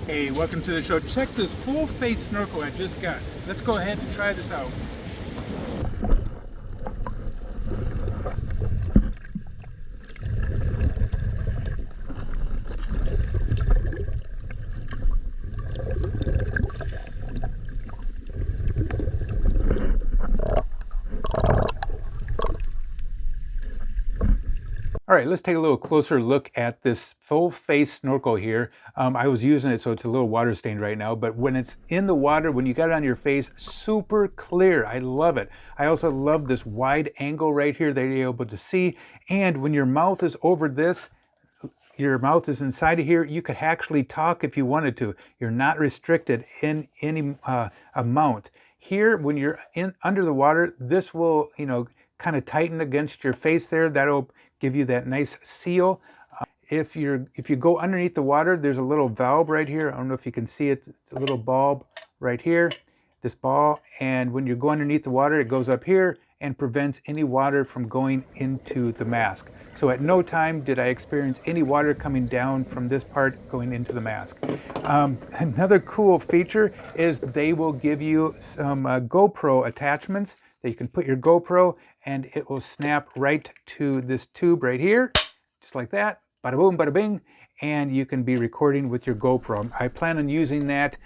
Hey, welcome to the show. Check this full face snorkel I just got. Let's go ahead and try this out. All right, let's take a little closer look at this full face snorkel here. I was using it, so it's a little water stained right now, but when it's in the water, when you got it on your face, super clear. I love it. I also love this wide angle right here that you're able to see. And when your mouth is over this, your mouth is inside of here, you could actually talk if you wanted to. You're not restricted in any amount. Here, when you're under the water, this will, kind of tighten against your face there. That'll give you that nice seal. If you go underneath the water, there's a little valve right here. I don't know if you can see it. It's a little bulb right here, this ball. And when you go underneath the water, it goes up here and prevents any water from going into the mask. So at no time did I experience any water coming down from this part going into the mask. Another cool feature is they will give you some GoPro attachments that you can put your GoPro and it will snap right to this tube right here, just like that, bada boom, bada bing, and you can be recording with your GoPro. I plan on using that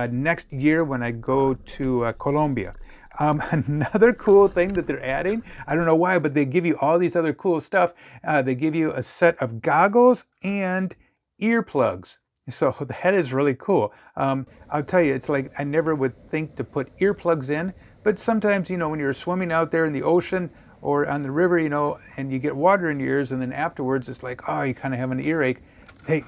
next year when I go to Colombia. Another cool thing that they're adding, I don't know why, but they give you all these other cool stuff. They give you a set of goggles and earplugs. So that is really cool. I'll tell you, it's like I never would think to put earplugs in, but sometimes, when you're swimming out there in the ocean or on the river, and you get water in your ears, and then afterwards it's like, oh, you kind of have an earache. Hey,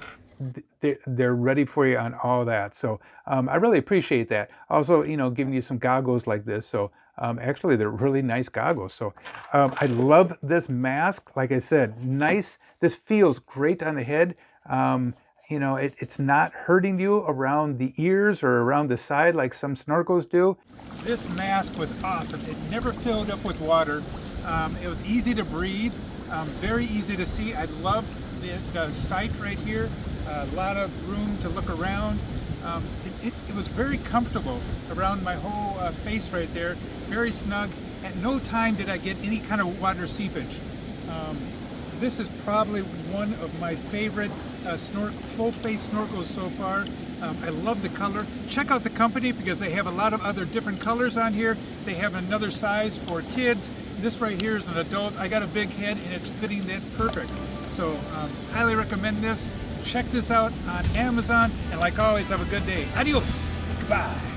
they're ready for you on all that. So I really appreciate that. Also, giving you some goggles like this. So actually, they're really nice goggles. So I love this mask. Like I said, nice. This feels great on the head. It's not hurting you around the ears or around the side like some snorkels do. This mask was awesome. It never filled up with water. It was easy to breathe, very easy to see. I love the sight right here. A lot of room to look around. It was very comfortable around my whole face right there. Very snug. At no time did I get any kind of water seepage. This is probably one of my favorite full face snorkels so far. I love the color. Check out the company because they have a lot of other different colors on here. They have another size for kids. This right here is an adult. I got a big head and it's fitting that perfect. So highly recommend this. Check this out on Amazon, and like always, have a good day. Adios. Goodbye.